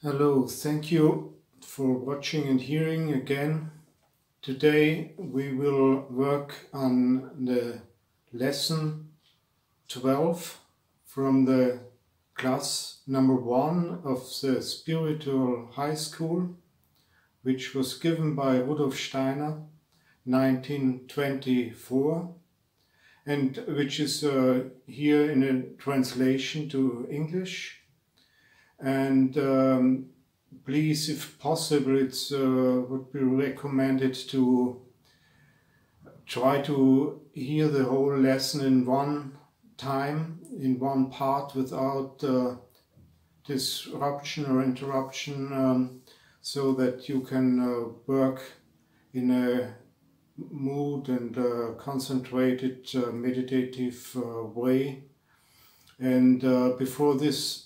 Hello, thank you for watching and hearing again. Today we will work on the lesson 12 from the class number 1 of the spiritual high school, which was given by Rudolf Steiner 1924 and which is here in a translation to English. And please, if possible, it would be recommended to try to hear the whole lesson in one time, in one part, without disruption or interruption, so that you can work in a mood and concentrated meditative way. And before this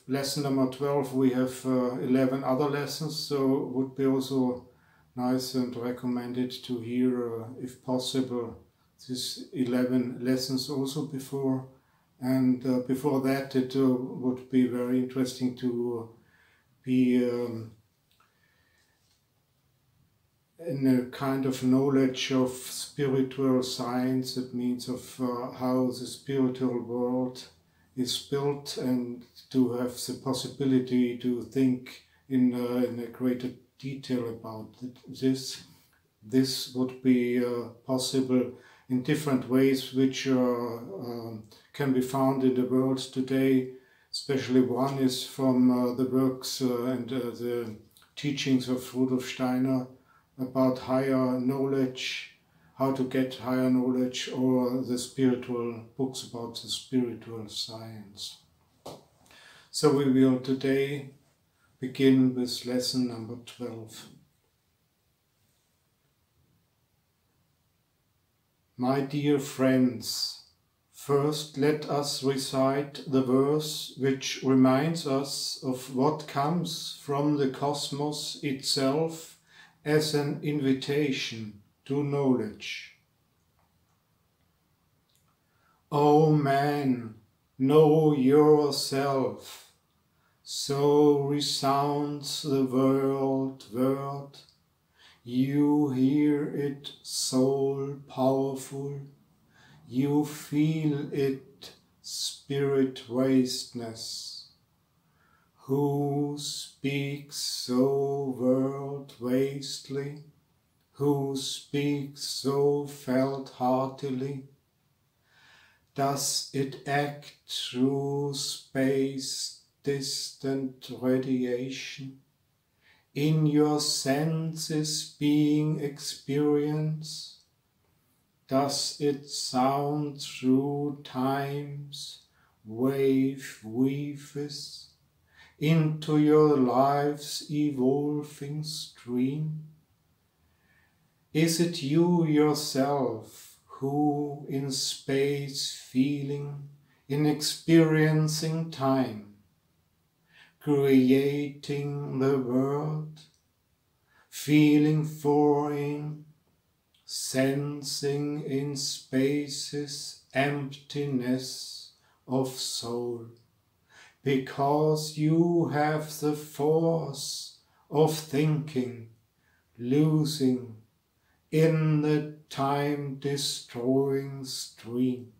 lesson number 12, we have 11 other lessons, so it would be also nice and recommended to hear, if possible, these 11 lessons also before. And before that, it would be very interesting to be in a kind of knowledge of spiritual science. It means of how the spiritual world is built, and to have the possibility to think in a greater detail about this. This would be possible in different ways, which can be found in the world today. Especially one is from the works and the teachings of Rudolf Steiner about higher knowledge, how to get higher knowledge, or the spiritual books about the spiritual science. So we will today begin with lesson number 12. My dear friends, first let us recite the verse which reminds us of what comes from the cosmos itself as an invitation to knowledge. O man, know yourself. So resounds the word. You hear it, soul powerful. You feel it, spirit vastness. Who speaks so world vastly? Who speaks so felt heartily? Does it act through space, distant radiation? In your senses being experience? Does it sound through time's wave weaves into your life's evolving stream? Is it you yourself who in space feeling, in experiencing time, creating the world, feeling foreign, sensing in space's emptiness of soul, because you have the force of thinking, losing in the time-destroying stream?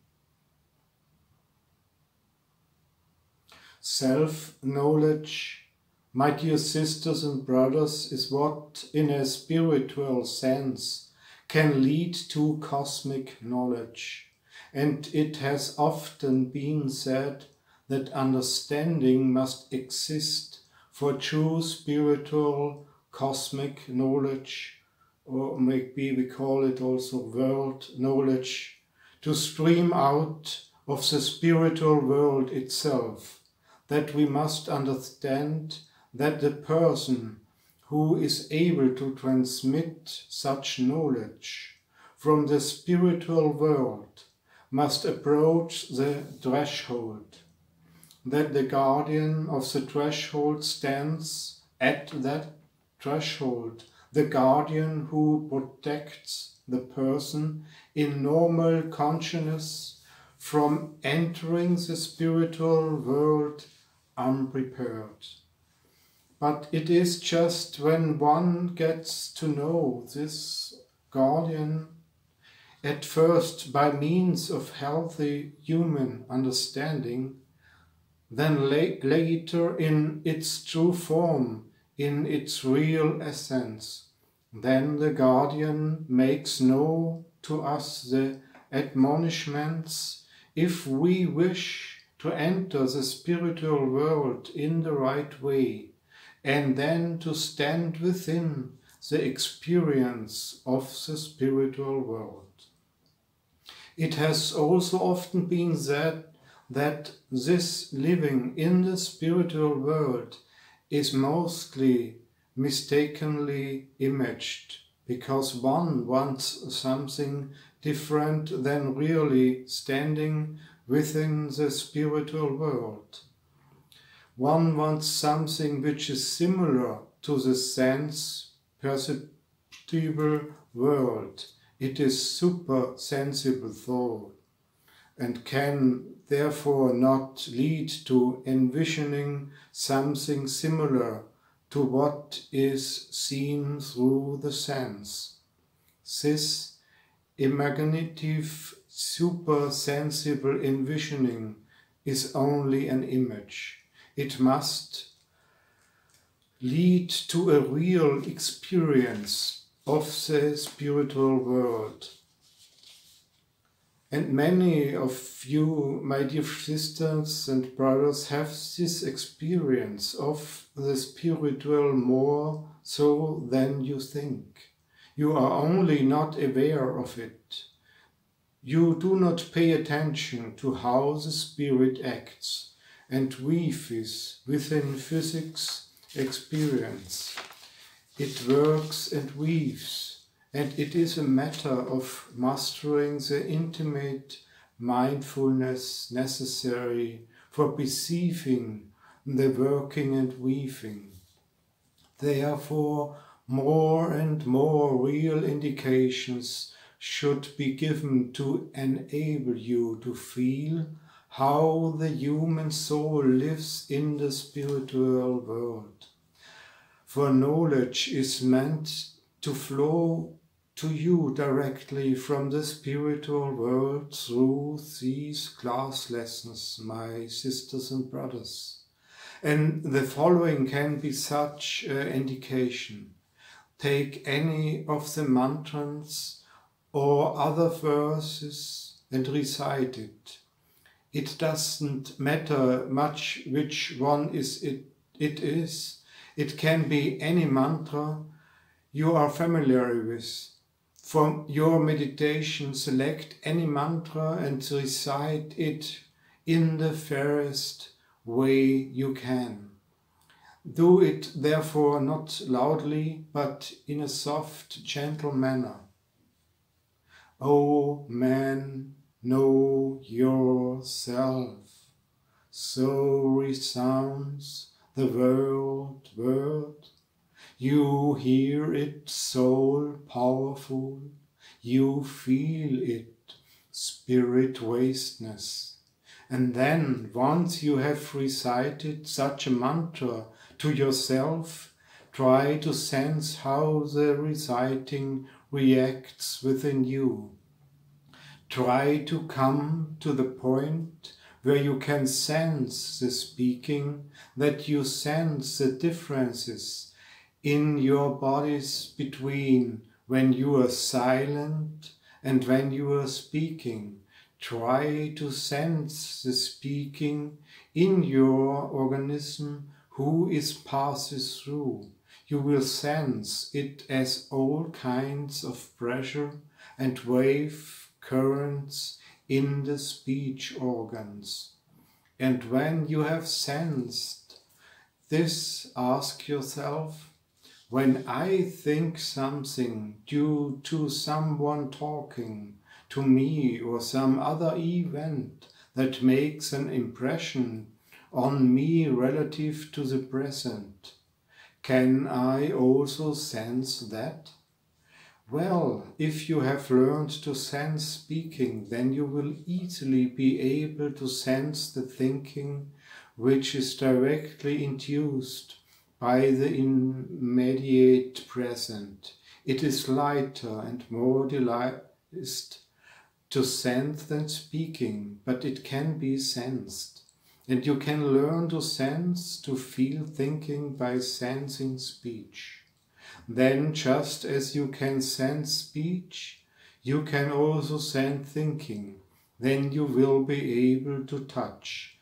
Self-knowledge, my dear sisters and brothers, is what, in a spiritual sense, can lead to cosmic knowledge. And it has often been said that understanding must exist for true spiritual cosmic knowledge, or maybe we call it also world knowledge, to stream out of the spiritual world itself, that we must understand that the person who is able to transmit such knowledge from the spiritual world must approach the threshold, that the guardian of the threshold stands at that threshold, the guardian who protects the person in normal consciousness from entering the spiritual world unprepared. But it is just when one gets to know this guardian, at first by means of healthy human understanding, then later in its true form, in its real essence, then the guardian makes known to us the admonishments if we wish to enter the spiritual world in the right way, and then to stand within the experience of the spiritual world. It has also often been said that this living in the spiritual world is mostly mistakenly imaged, because one wants something different than really standing within the spiritual world. One wants something which is similar to the sense perceptible world. It is super sensible thought and can therefore not lead to envisioning something similar to what is seen through the sense. This imaginative, super-sensible envisioning is only an image. It must lead to a real experience of the spiritual world. And many of you, my dear sisters and brothers, have this experience of the spiritual more so than you think. You are only not aware of it. You do not pay attention to how the spirit acts and weaves within physics experience. It works and weaves. And it is a matter of mastering the intimate mindfulness necessary for perceiving the working and weaving. Therefore, more and more real indications should be given to enable you to feel how the human soul lives in the spiritual world. For knowledge is meant to flow to you directly from the spiritual world through these class lessons, my sisters and brothers. And the following can be such an indication. Take any of the mantras or other verses and recite it. It doesn't matter much which one it is. It can be any mantra you are familiar with. For your meditation, select any mantra and recite it in the fairest way you can. Do it therefore not loudly, but in a soft, gentle manner. O man, know yourself. So resounds the word. You hear it, soul powerful. You feel it, spirit wasteness. And then, once you have recited such a mantra to yourself, try to sense how the reciting reacts within you. Try to come to the point where you can sense the speaking, that you sense the differences in your bodies between when you are silent and when you are speaking. Try to sense the speaking in your organism who is passes through. You will sense it as all kinds of pressure and wave currents in the speech organs. And when you have sensed this, ask yourself, when I think something due to someone talking to me or some other event that makes an impression on me relative to the present, can I also sense that? Well, if you have learned to sense speaking, then you will easily be able to sense the thinking which is directly induced by the immediate present. It is lighter and more delightful to sense than speaking, but it can be sensed. And you can learn to sense, to feel thinking by sensing speech. Then, just as you can sense speech, you can also sense thinking. Then you will be able to touch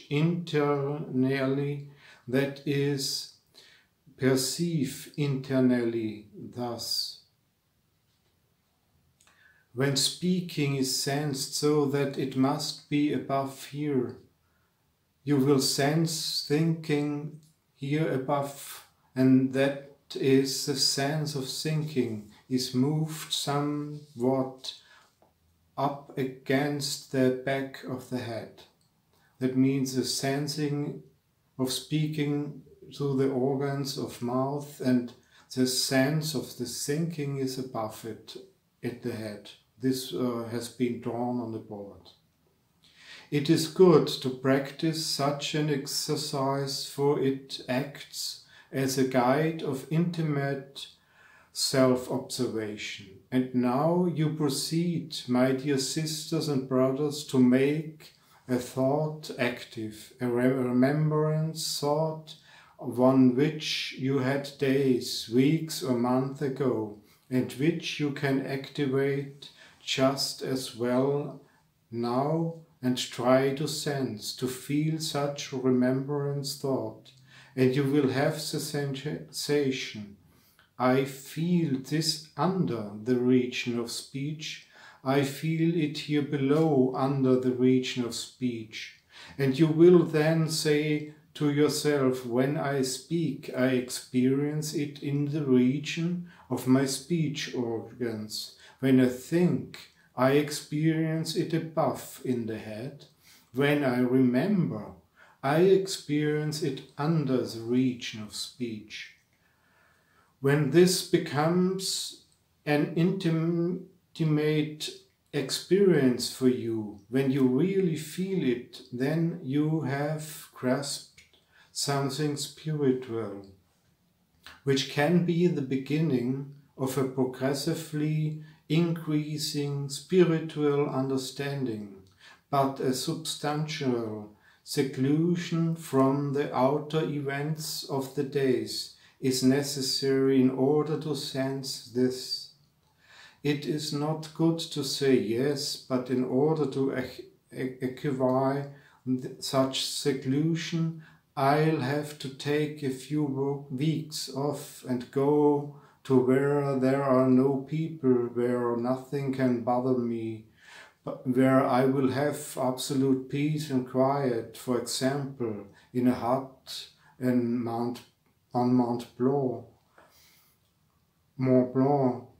internally, that is, perceive internally thus. When speaking is sensed so that it must be above here, you will sense thinking here above, and that is the sense of thinking is moved somewhat up against the back of the head. That means the sensing of speaking through the organs of mouth, and the sense of the thinking is above it at the head. This has been drawn on the board. It is good to practice such an exercise, for it acts as a guide of intimate self-observation. And now you proceed, my dear sisters and brothers, to make a thought active, a remembrance thought, one which you had days, weeks or months ago, and which you can activate just as well now, and try to sense, to feel such remembrance thought, and you will have the sensation, I feel this under the region of speech, I feel it here below under the region of speech. And you will then say to yourself, when I speak, I experience it in the region of my speech organs. When I think, I experience it above in the head. When I remember, I experience it under the region of speech. When this becomes an intimate experience for you, when you really feel it, then you have grasped something spiritual, which can be the beginning of a progressively increasing spiritual understanding, but a substantial seclusion from the outer events of the days is necessary in order to sense this. It is not good to say yes, but in order to acquire such seclusion, I'll have to take a few weeks off and go to where there are no people, where nothing can bother me, but where I will have absolute peace and quiet, for example, in a hut on Mont Blanc.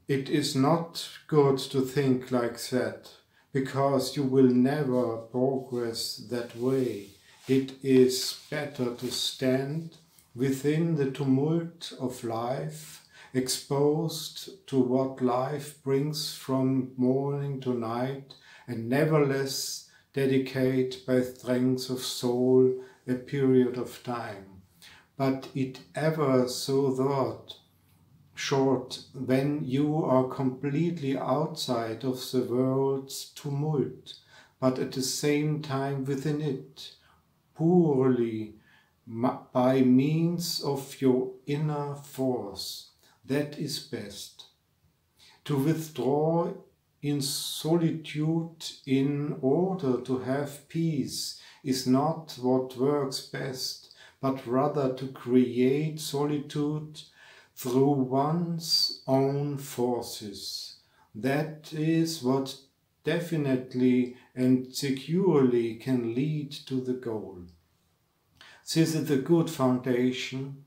It is not good to think like that, because you will never progress that way. It is better to stand within the tumult of life, exposed to what life brings from morning to night, and nevertheless dedicate by strength of soul a period of time. But it ever so short when you are completely outside of the world's tumult, but at the same time within it, purely by means of your inner force. That is best. To withdraw in solitude in order to have peace is not what works best, but rather to create solitude through one's own forces. That is what definitely and securely can lead to the goal. This is a good foundation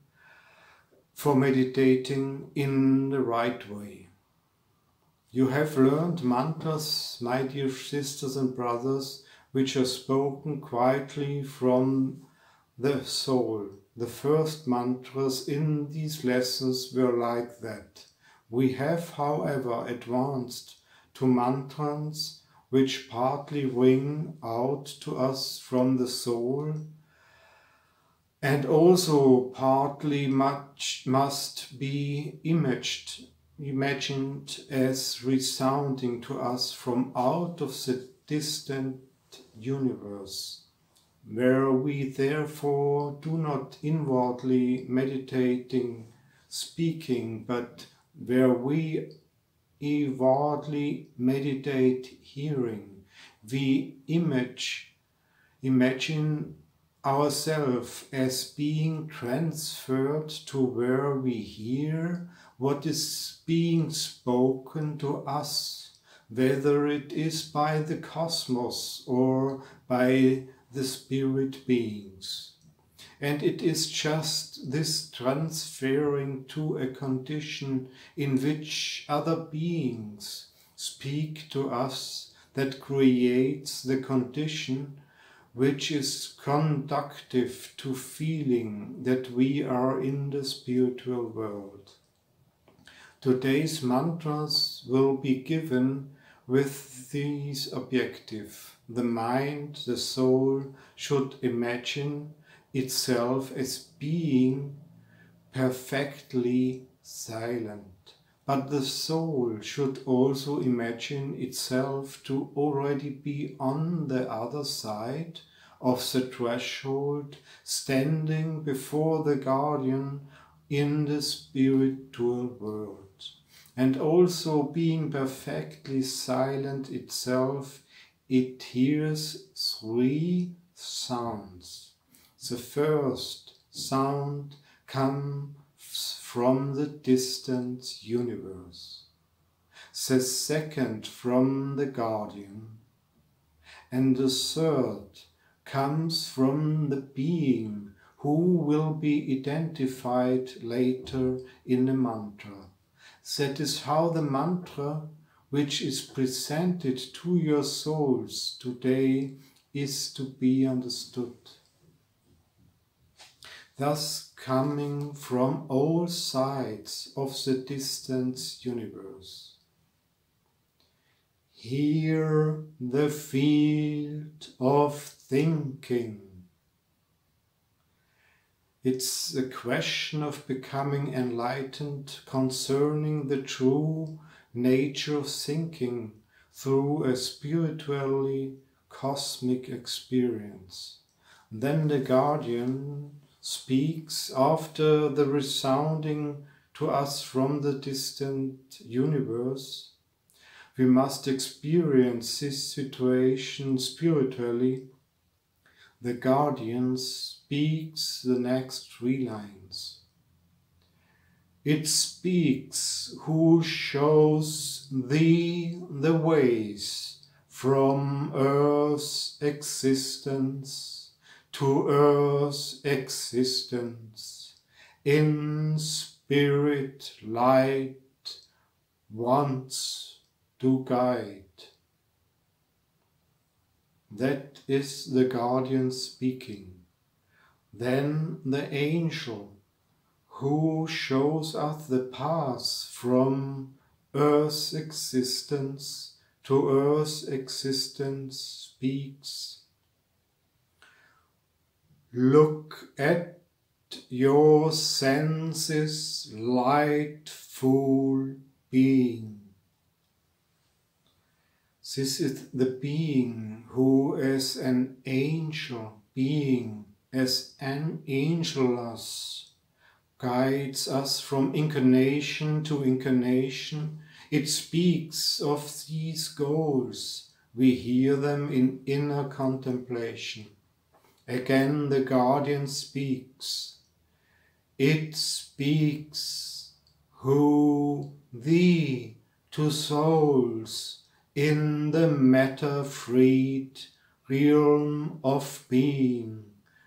for meditating in the right way. You have learned mantras, my dear sisters and brothers, which are spoken quietly from the soul. The first mantras in these lessons were like that. We have, however, advanced to mantras which partly ring out to us from the soul, and also partly much must be imagined as resounding to us from out of the distant universe, where we therefore do not inwardly meditating, speaking, but where we inwardly meditate, hearing. We imagine ourselves as being transferred to where we hear what is being spoken to us, whether it is by the cosmos or by the spirit beings. And it is just this transferring to a condition in which other beings speak to us that creates the condition which is conducive to feeling that we are in the spiritual world. Today's mantras will be given with these objectives. The mind, the soul, should imagine itself as being perfectly silent. But the soul should also imagine itself to already be on the other side of the threshold, standing before the guardian in the spiritual world. And also being perfectly silent itself, it hears three sounds. The first sound comes from the distant universe, the second from the guardian, and the third comes from the being who will be identified later in the mantra. That is how the mantra, which is presented to your souls today, is to be understood. Thus coming from all sides of the distant universe. Hear the field of thinking. It's a question of becoming enlightened concerning the true nature of thinking through a spiritually cosmic experience. Then the guardian speaks after the resounding to us from the distant universe. We must experience this situation spiritually. The guardian speaks the next three lines. It speaks who shows thee the ways from earth's existence to earth's existence, in spirit light wants to guide. That is the guardian speaking. Then the angel who shows us the path from earth's existence to earth's existence speaks. Look at your senses, lightful being. This is the being who as an angel being, as an angelus, guides us from incarnation to incarnation. It speaks of these goals. We hear them in inner contemplation. Again the guardian speaks. It speaks who thee to souls in the matter-freed realm of being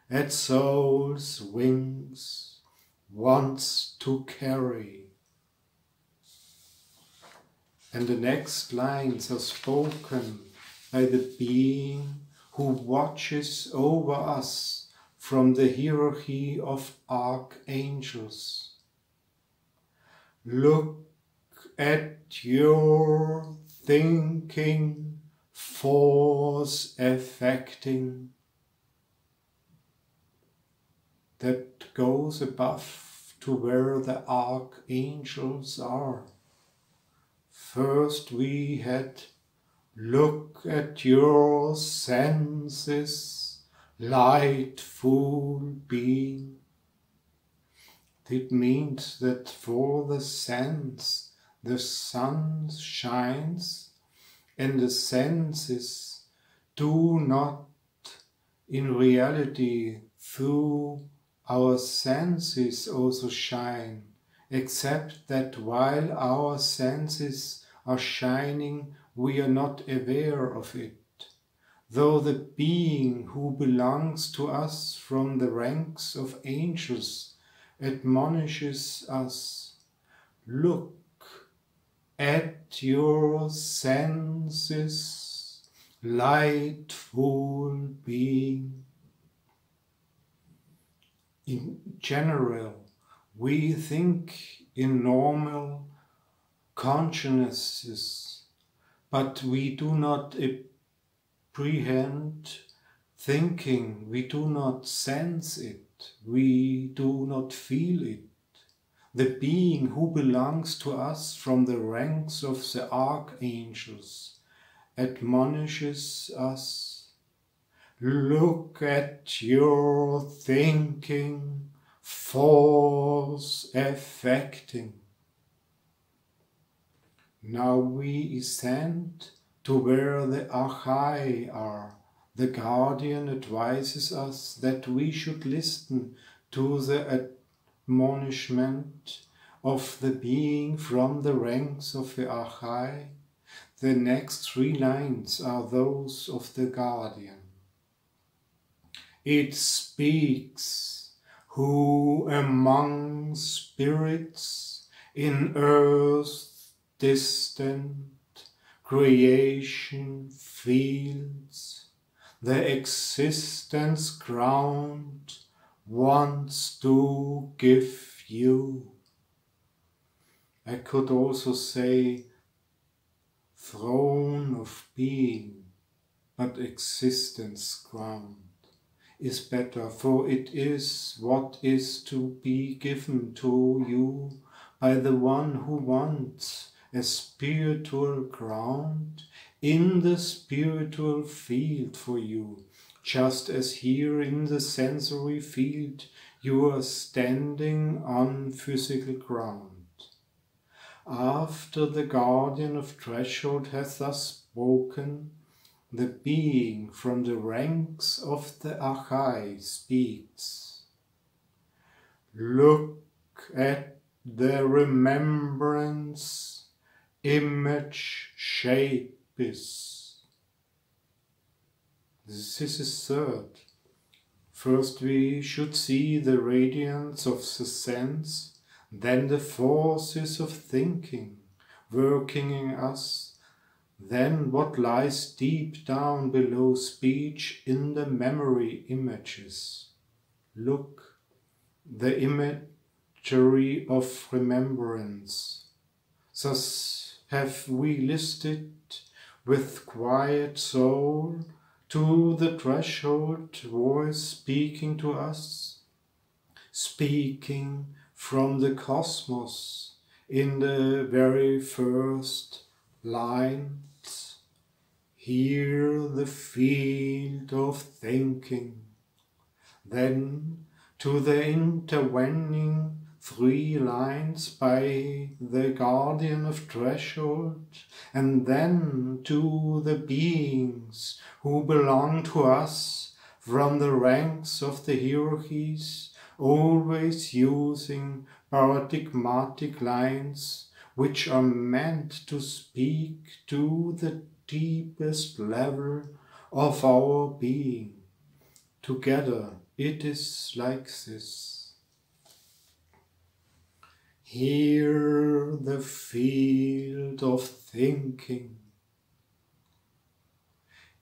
at soul's wings wants to carry. And the next lines are spoken by the being who watches over us from the hierarchy of archangels. Look at your thinking force affecting. that goes above to where the archangels are. First we had, look at your senses, lightful being. It means that for the sense the sun shines, and the senses do not in reality through our senses also shine, except that while our senses are shining we are not aware of it. Though the being who belongs to us from the ranks of angels admonishes us, look at your senses, lightful being. In general, we think in normal consciousnesses, but we do not apprehend thinking, we do not sense it, we do not feel it. The being who belongs to us from the ranks of the archangels admonishes us, look at your thinking, force affecting. Now we ascend to where the Achai are. The guardian advises us that we should listen to the admonishment of the being from the ranks of the Achai. The next 3 lines are those of the guardian. It speaks, who among spirits in earth's distant creation fields the existence ground wants to give you. I could also say throne of being, but existence ground is better, for it is what is to be given to you by the one who wants a spiritual ground in the spiritual field for you, just as here in the sensory field you are standing on physical ground. After the guardian of threshold has thus spoken, the being from the ranks of the Achai speaks. Look at the remembrance, image, shape is. This is third. First we should see the radiance of the sense, then the forces of thinking working in us, then what lies deep down below speech in the memory images. Look, the imagery of remembrance. Thus have we listed with quiet soul to the threshold voice speaking to us, speaking from the cosmos in the very first lines. Hear the field of thinking, then to the intervening 3 lines by the guardian of threshold, and then to the beings who belong to us from the ranks of the hierarchies, always using paradigmatic lines which are meant to speak to the deepest level of our being. Together it is like this. Hear the field of thinking.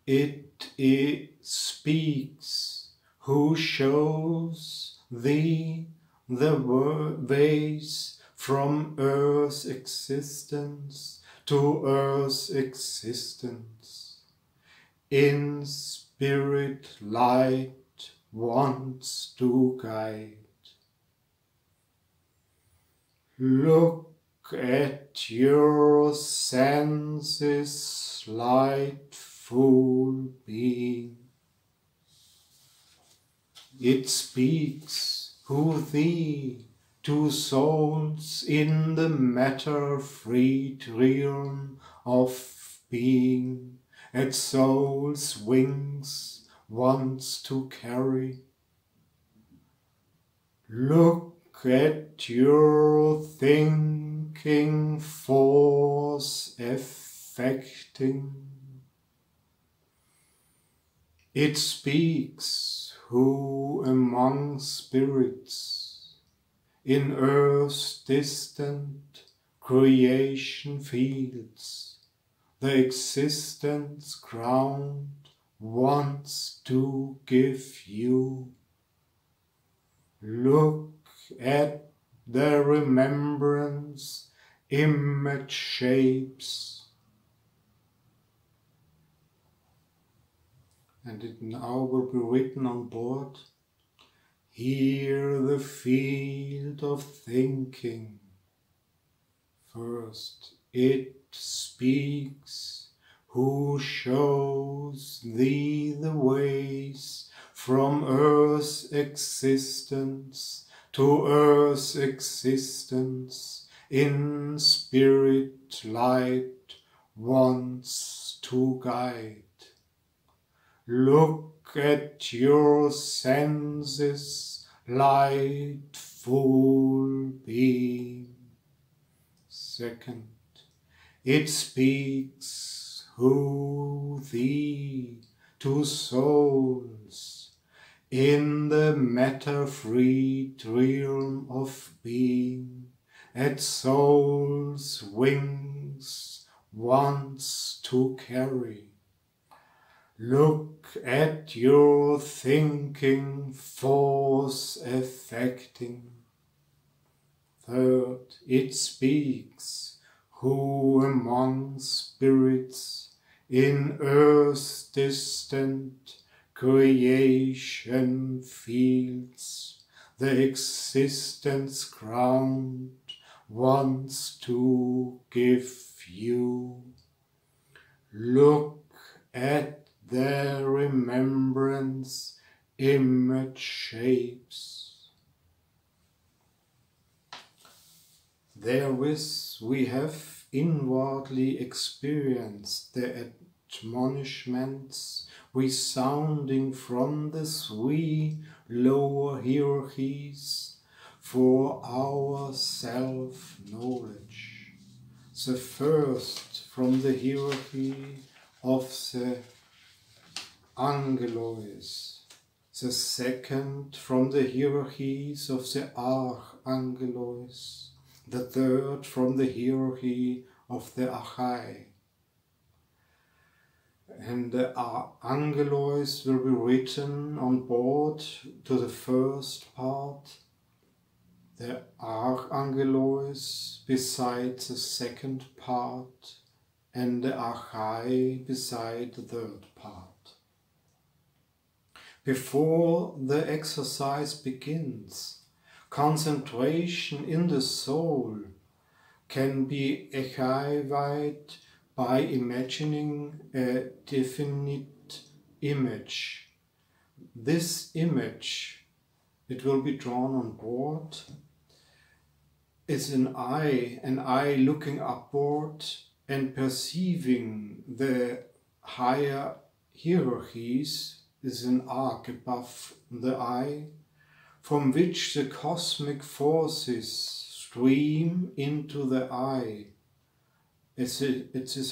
It speaks, who shows thee the ways from earth's existence to earth's existence. In spirit light wants to guide. Look at your senses, lightful being. It speaks who thee, two souls in the matter-freed realm of being, at soul's wings wants to carry. Look at your thinking force affecting. It speaks who among spirits in earth's distant creation fields the existence ground wants to give you. Look at the remembrance image shapes, and it now will be written on board. Hear the field of thinking. First, it speaks who shows thee the ways from earth's existence to earth's existence in spirit light wants to guide. Look at your senses, lightful being. Second, it speaks who thee, two souls, in the matter-freed realm of being, at soul's wings wants to carry. Look at your thinking force affecting. Third, it speaks who among spirits in earth's distant creation fields the existence ground wants to give you. Look at the remembrance image shapes. Therewith we have inwardly experienced the admonishments resounding from the three lower hierarchies for our self-knowledge. The first from the hierarchy of the angelois, the second from the hierarchies of the archangelois, the third from the hierarchy of the archai. And the angelois will be written on board to the first part, the archangelois beside the second part, and the archai beside the third part. Before the exercise begins, concentration in the soul can be achieved by imagining a definite image. This image, it will be drawn on board, is an eye looking upward and perceiving the higher hierarchies, is an arc above the eye, from which the cosmic forces stream into the eye. This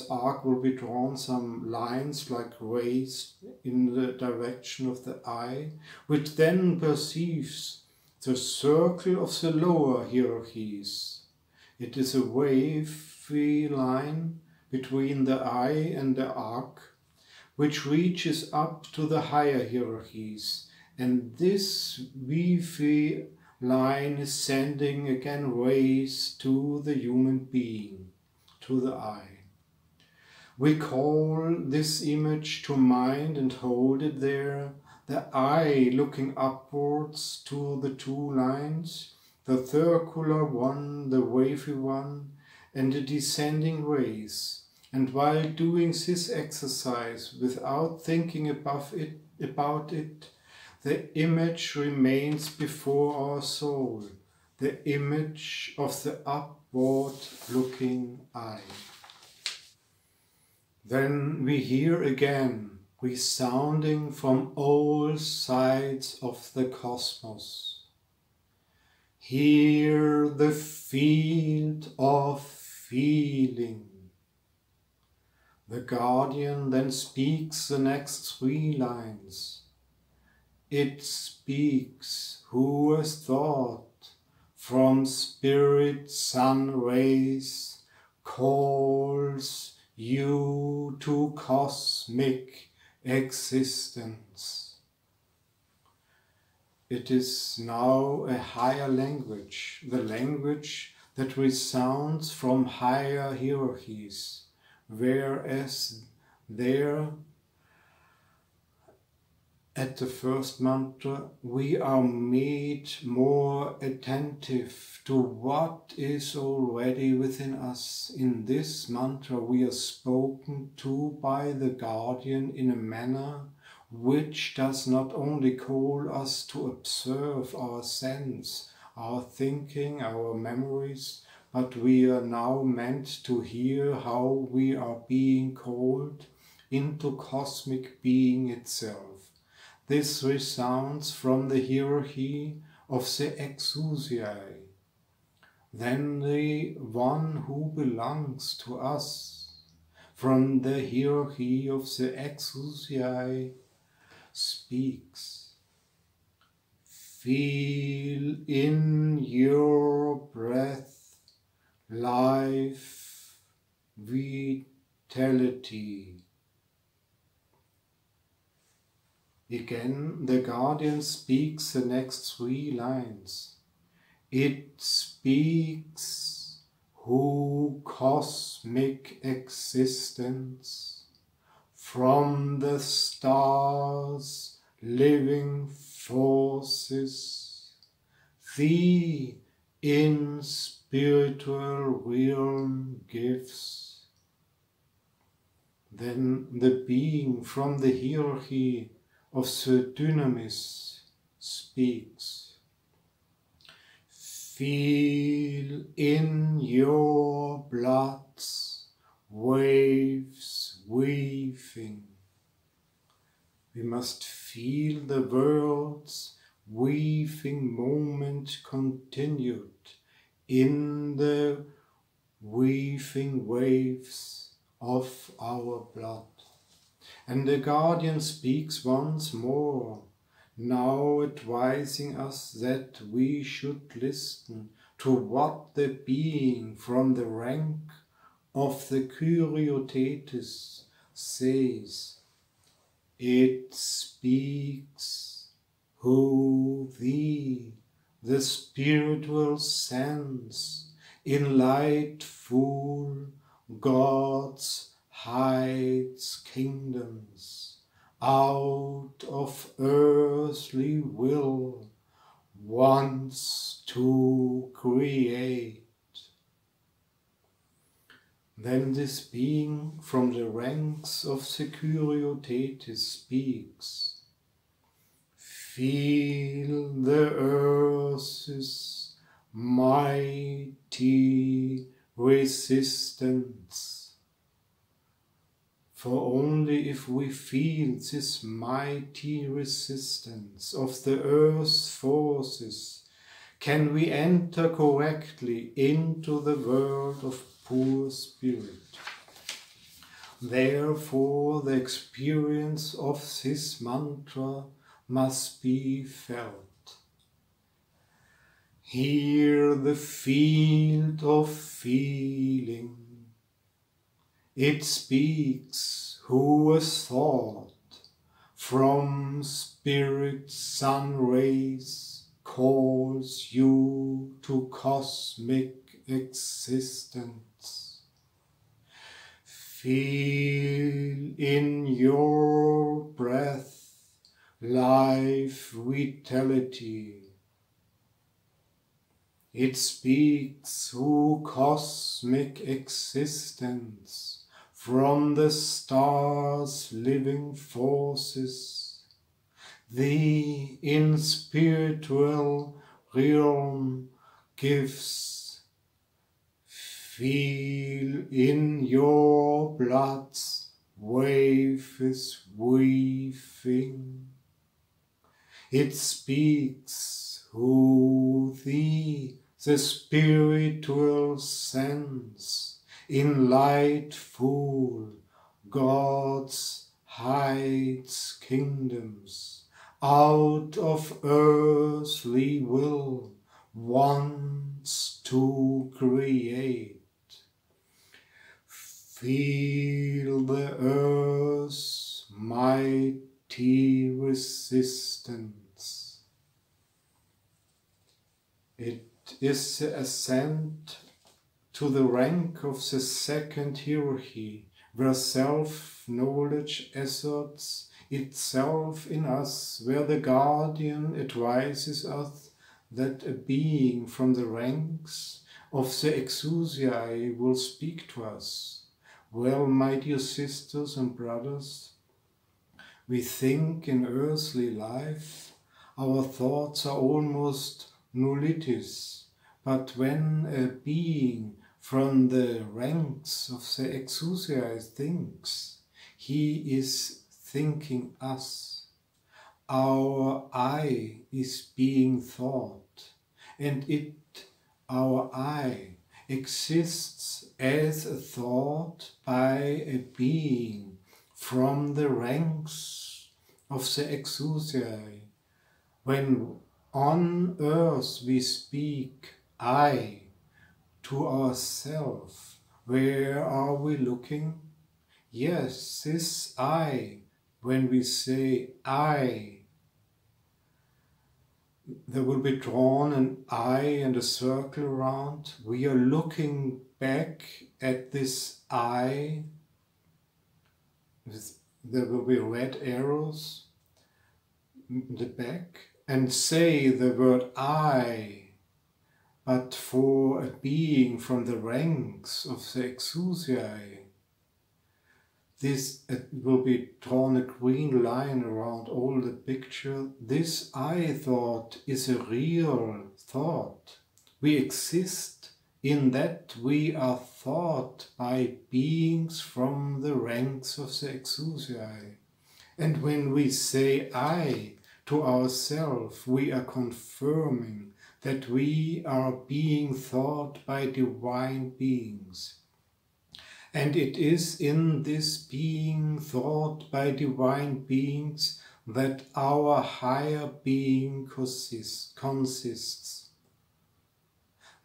arc will be drawn some lines like rays in the direction of the eye, which then perceives the circle of the lower hierarchies. It is a wavy line between the eye and the arc, which reaches up to the higher hierarchies, and this wavy line is sending again rays to the human being, to the eye. We call this image to mind and hold it there, the eye looking upwards to the two lines, the circular one, the wavy one, and the descending rays. And while doing this exercise without thinking about it, the image remains before our soul, the image of the upward-looking eye. Then we hear again, resounding from all sides of the cosmos. Hear the field of feeling. The guardian then speaks the next three lines. It speaks, who has thought, from spirit sun rays, calls you to cosmic existence. It is now a higher language, the language that resounds from higher hierarchies, whereas there, at the first mantra, we are made more attentive to what is already within us. In this mantra we are spoken to by the guardian in a manner which does not only call us to observe our sense, our thinking, our memories, but we are now meant to hear how we are being called into cosmic being itself. This resounds from the hierarchy of the exousiae, then the one who belongs to us. From the hierarchy of the exousiae speaks. Feel in your breath life, vitality. Again, the guardian speaks the next three lines. It speaks, who cosmic existence, from the stars, living forces, thee in spiritual realm gives. Then the being from the hierarchy of the dynamis speaks. Feel in your bloods waves weaving. We must feel the world's weaving moment continued in the weaving waves of our blood. And the guardian speaks once more, now advising us that we should listen to what the being from the rank of the Kyriotethys says. It speaks, who thee, the spiritual sense, in light full, God's hides kingdoms, out of earthly will, wants to create. Then this being from the ranks of the Kyriotethys speaks. Feel the earth's mighty resistance. For only if we feel this mighty resistance of the earth's forces can we enter correctly into the world of pure spirit. Therefore, the experience of this mantra must be felt. Hear the field of feeling. It speaks, who has thought, from spirit sun rays, calls you to cosmic existence. Feel in your breath life vitality. It speaks through cosmic existence, from the stars' living forces. The in spiritual realm gives. Feel in your blood's wave is weaving. It speaks who the spiritual sense in light full God's hides kingdoms out of earthly will wants to create. Feel the earth's mighty resistance. It is the ascent to the rank of the second hierarchy, where self-knowledge asserts itself in us, where the guardian advises us that a being from the ranks of the exousiae will speak to us. Well, my dear sisters and brothers, we think in earthly life our thoughts are almost nullities, but when a being from the ranks of the exousiae thinks, he is thinking us. Our I is being thought, and our I, exists as a thought by a being from the ranks of the exousiae. When on earth we speak I to ourselves, where are we looking? Yes, this I, when we say I, there will be drawn an eye and a circle around. We are looking back at this I. There will be red arrows in the back, and say the word I. But for a being from the ranks of the exousiae, it will be drawn a green line around all the picture. This I thought is a real thought. We exist in that we are thought by beings from the ranks of the exousiae. And when we say I to ourselves, we are confirming that we are being thought by divine beings. And it is in this being thought by divine beings that our higher being consists.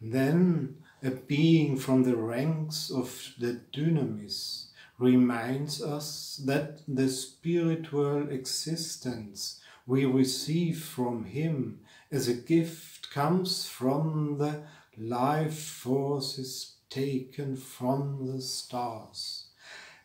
Then a being from the ranks of the dynamis reminds us that the spiritual existence we receive from him as a gift comes from the life forces taken from the stars.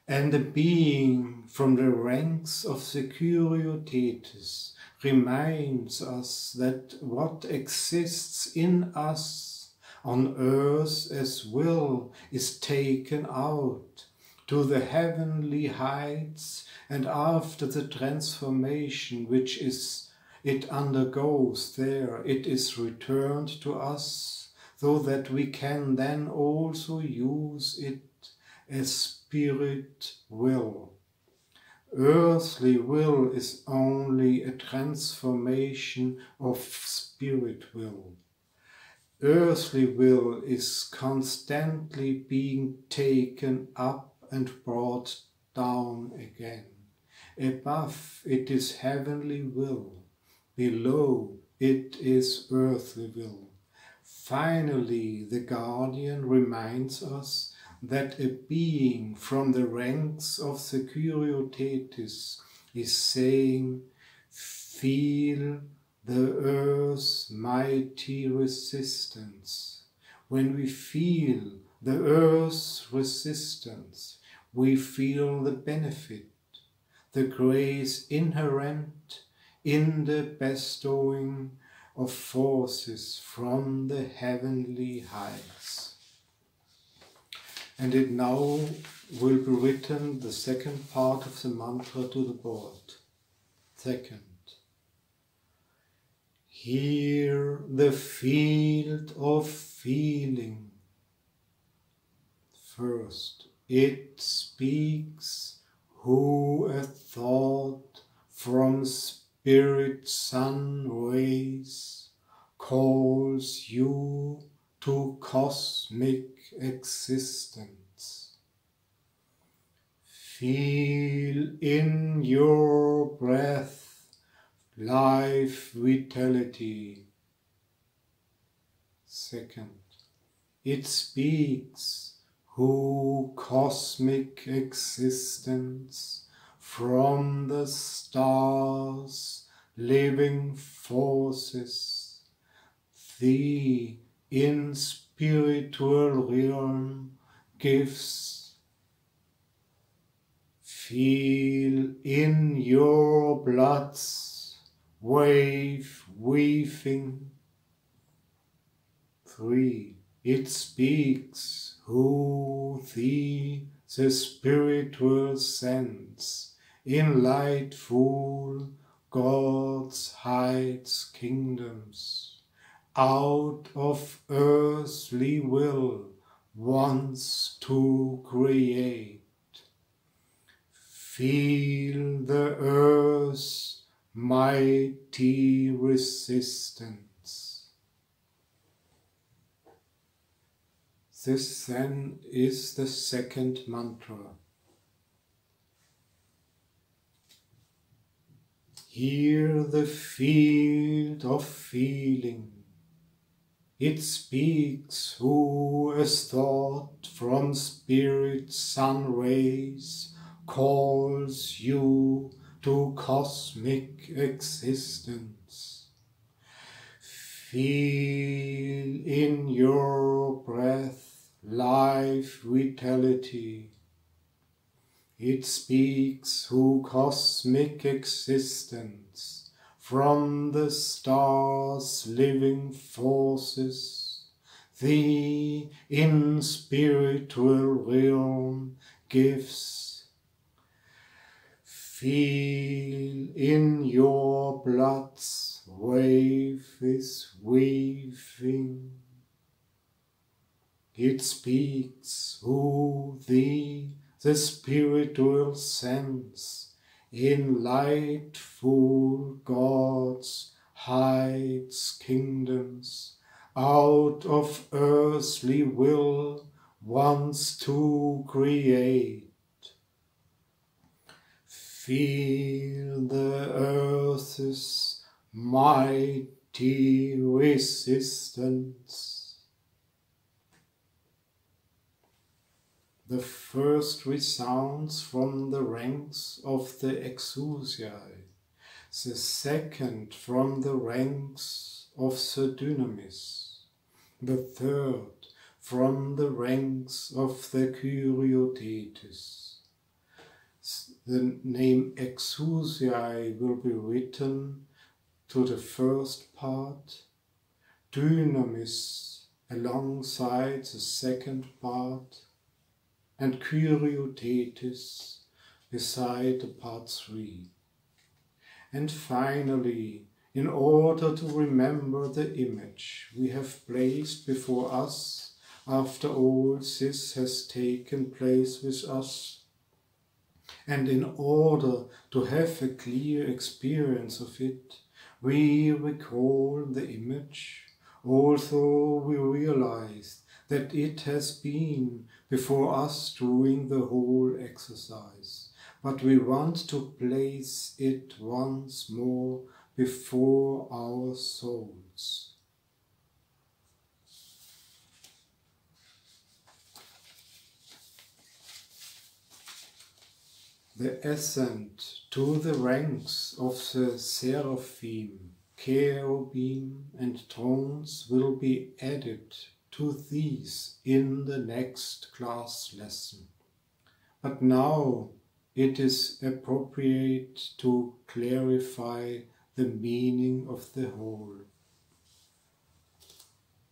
And a being from the ranks of the Curiotetes reminds us that what exists in us on earth as will is taken out to the heavenly heights, and after the transformation which it undergoes there, it is returned to us, so that we can then also use it as spirit will. Earthly will is only a transformation of spirit will. Earthly will is constantly being taken up and brought down again. Above it is heavenly will, below it is earthly will. Finally, the guardian reminds us that a being from the ranks of the Curiotetes is saying, feel the earth's mighty resistance. When we feel the earth's resistance, we feel the benefit, the grace inherent in the bestowing of forces from the heavenly heights. And it now will be written the second part of the mantra to the board. Second, hear the field of feeling. First, it speaks who a thought from spirit sun rays calls you to cosmic existence. Feel in your breath life vitality. Second, it speaks who cosmic existence from the stars, living forces, the in spiritual realm gives. Feel in your bloods wave weaving. 3. It speaks who the spiritual sense in lightful God's heights kingdoms out of earthly will wants to create. Feel the earth's mighty resistance. This then is the second mantra. Hear the field of feeling. It speaks who as thought from spirit sun rays calls you to cosmic existence. Feel in your breath life vitality. It speaks who cosmic existence from the stars living forces, the in spiritual realm gives. Feel in your blood's wave is weaving. It speaks who the spiritual sense in lightful God's heights kingdoms out of earthly will wants to create. Feel the earth's mighty resistance. The first resounds from the ranks of the exousiae, the second from the ranks of the dynamis, the third from the ranks of the Kyrioteites. The name exousiae will be written to the first part, dynamis alongside the second part, and Kyrioteites beside the part 3. And finally, in order to remember the image we have placed before us after all this has taken place with us, and in order to have a clear experience of it, we recall the image, although we realize that it has been before us during the whole exercise, but we want to place it once more before our souls. The ascent to the ranks of the seraphim, cherubim and thrones will be added to these in the next class lesson. But now it is appropriate to clarify the meaning of the whole.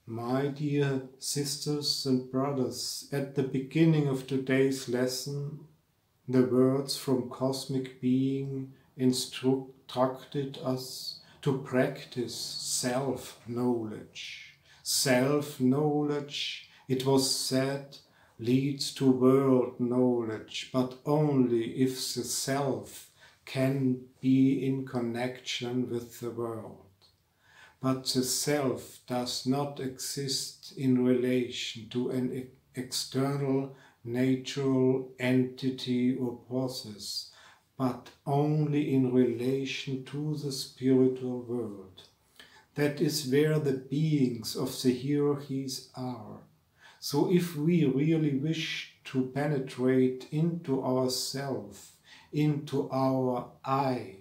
My dear sisters and brothers, at the beginning of today's lesson, the words from Cosmic Being instructed us to practice self-knowledge. Self-knowledge, it was said, leads to world knowledge, but only if the self can be in connection with the world. But the self does not exist in relation to an external natural entity or process, but only in relation to the spiritual world. That is where the beings of the hierarchies are. So if we really wish to penetrate into ourself, into our I,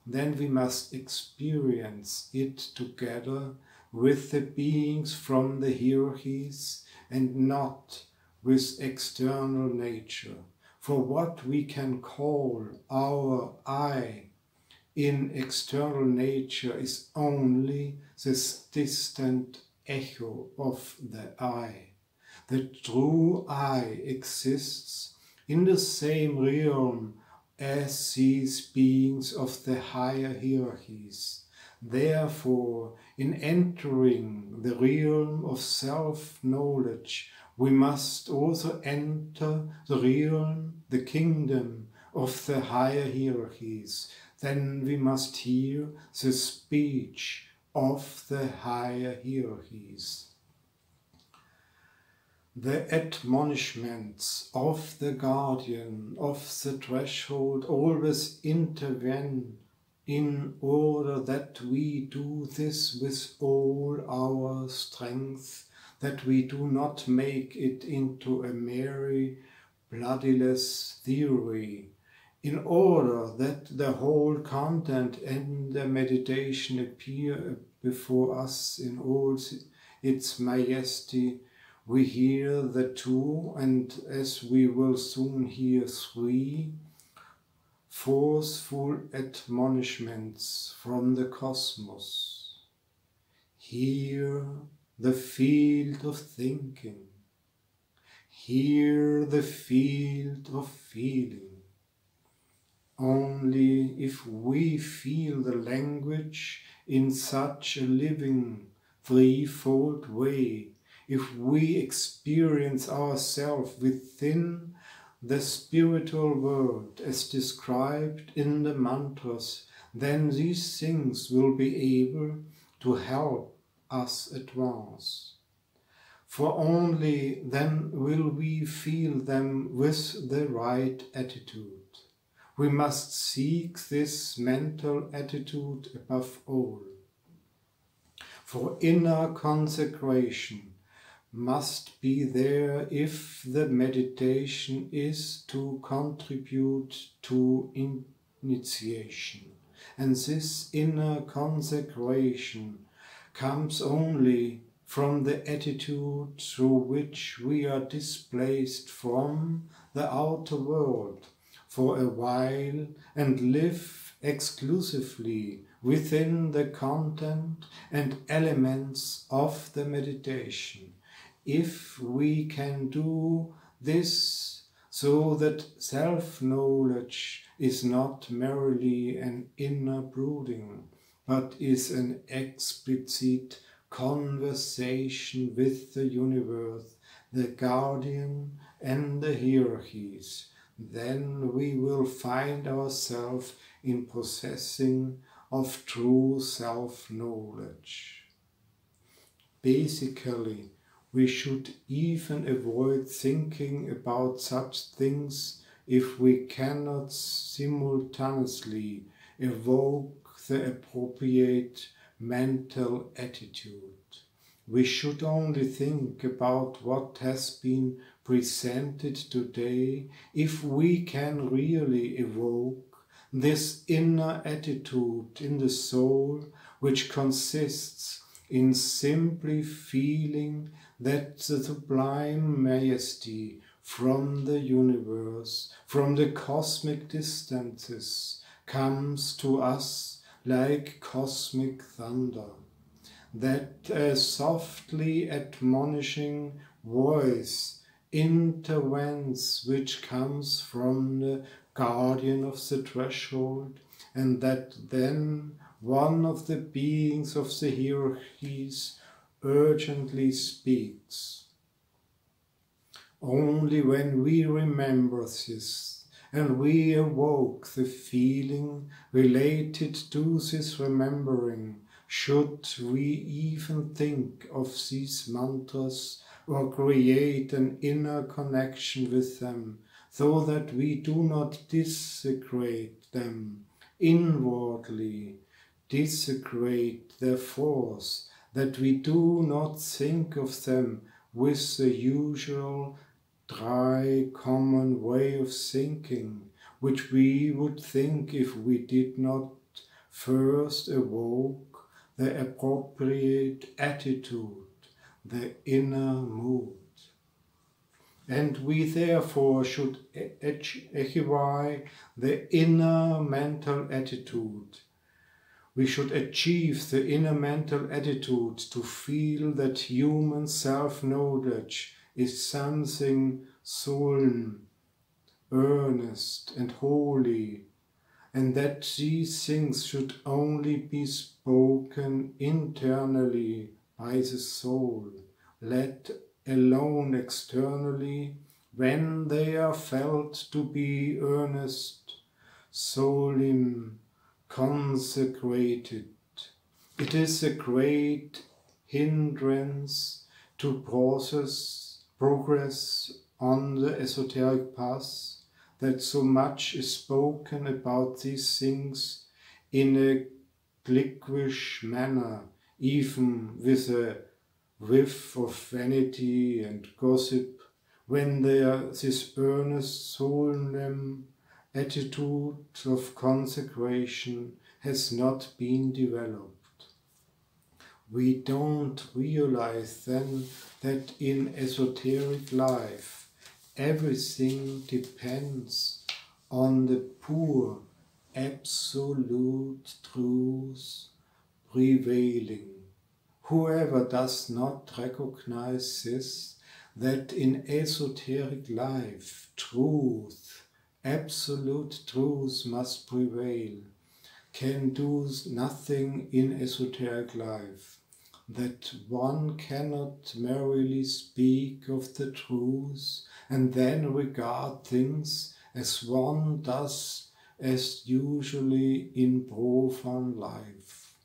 then we must experience it together with the beings from the hierarchies and not with external nature. For what we can call our I in external nature is only this distant echo of the I. The true I exists in the same realm as these beings of the higher hierarchies. Therefore, in entering the realm of self-knowledge, we must also enter the realm, the kingdom of the higher hierarchies. Then we must hear the speech of the higher hierarchies. The admonishments of the guardian of the threshold always intervene in order that we do this with all our strength, that we do not make it into a merry, bloodiless theory, in order that the whole content and the meditation appear before us in all its majesty. We hear the two, and as we will soon hear three, forceful admonishments from the cosmos. Hear the field of thinking. Hear the field of feeling. Only if we feel the language in such a living, threefold way, if we experience ourselves within the spiritual world as described in the mantras, then these things will be able to help us advance. For only then will we feel them with the right attitude. We must seek this mental attitude above all. For inner consecration must be there if the meditation is to contribute to initiation. And this inner consecration comes only from the attitude through which we are displaced from the outer world for a while and live exclusively within the content and elements of the meditation. If we can do this so that self-knowledge is not merely an inner brooding, but is an explicit conversation with the universe, the guardian and the hierarchies, then we will find ourselves in possessing of true self-knowledge. Basically, we should even avoid thinking about such things if we cannot simultaneously evoke the appropriate mental attitude. We should only think about what has been presented today if we can really evoke this inner attitude in the soul, which consists in simply feeling that the sublime majesty from the universe, from the cosmic distances, comes to us like cosmic thunder, that a softly admonishing voice intervenes which comes from the guardian of the threshold, and that then one of the beings of the hierarchies urgently speaks. Only when we remember this and we evoke the feeling related to this remembering, should we even think of these mantras or create an inner connection with them, so that we do not desecrate them inwardly, desecrate their force, that we do not think of them with the usual dry, common way of thinking, which we would think if we did not first evoke the appropriate attitude, the inner mood. And we therefore should achieve the inner mental attitude. We should achieve the inner mental attitude to feel that human self-knowledge is something solemn, earnest and holy, and that these things should only be spoken internally by the soul, let alone externally, when they are felt to be earnest, solemn, consecrated. It is a great hindrance to progress on the esoteric path that so much is spoken about these things in a cliquish manner, even with a whiff of vanity and gossip, when this earnest, solemn attitude of consecration has not been developed. We don't realize then that in esoteric life everything depends on the pure, absolute truth prevailing. Whoever does not recognize this, that in esoteric life truth, absolute truth must prevail, can do nothing in esoteric life, that one cannot merely speak of the truth and then regard things as one does as usually in profane life.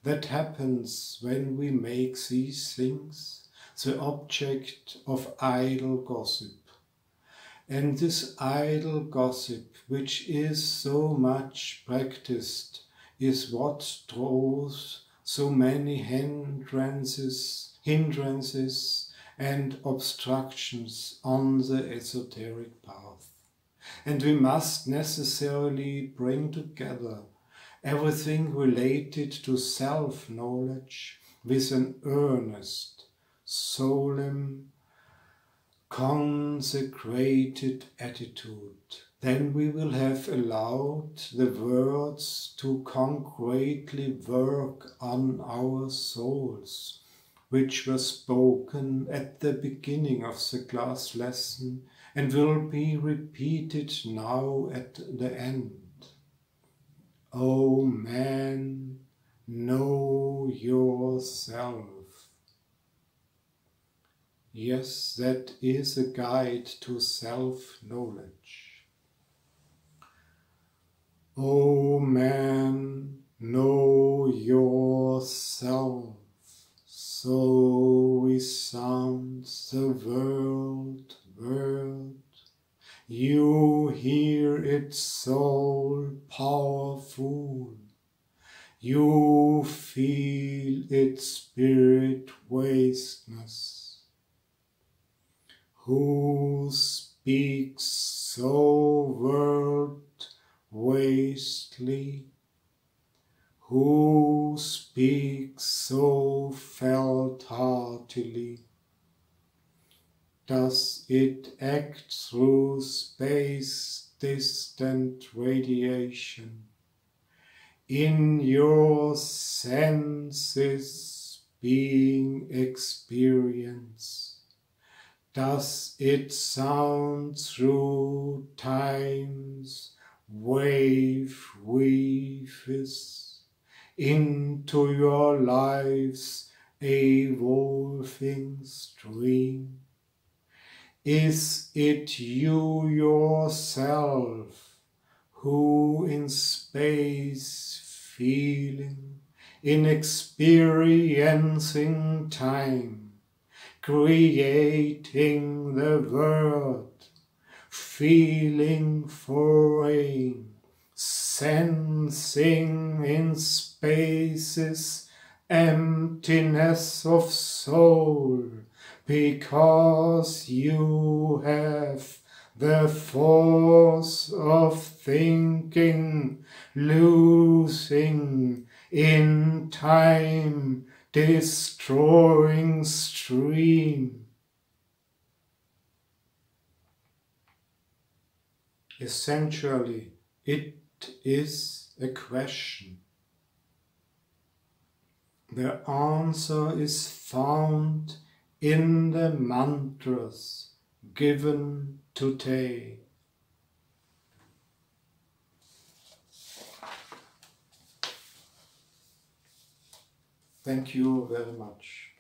That happens when we make these things the object of idle gossip. And this idle gossip, which is so much practiced, is what draws so many hindrances and obstructions on the esoteric path. And we must necessarily bring together everything related to self-knowledge with an earnest, solemn, consecrated attitude. Then we will have allowed the words to concretely work on our souls, which were spoken at the beginning of the class lesson and will be repeated now at the end. O man, know yourself. Yes, that is a guide to self-knowledge. O man, know yourself. So resounds the world word. You hear it soul powerful. You feel its spirit vastness. Who speaks so world vastly? Who speaks so felt heartily? Does it act through space distant radiation? in your senses being experienced? Does it sound through time's wave weaves into your life's evolving stream? Is it you yourself who in space feeling, in experiencing time, creating the world, feeling foreign, sensing in space's emptiness of soul, because you have the force of thinking, losing in time, destroying stream. Essentially, it is a question. The answer is found in the mantras given today. Thank you very much.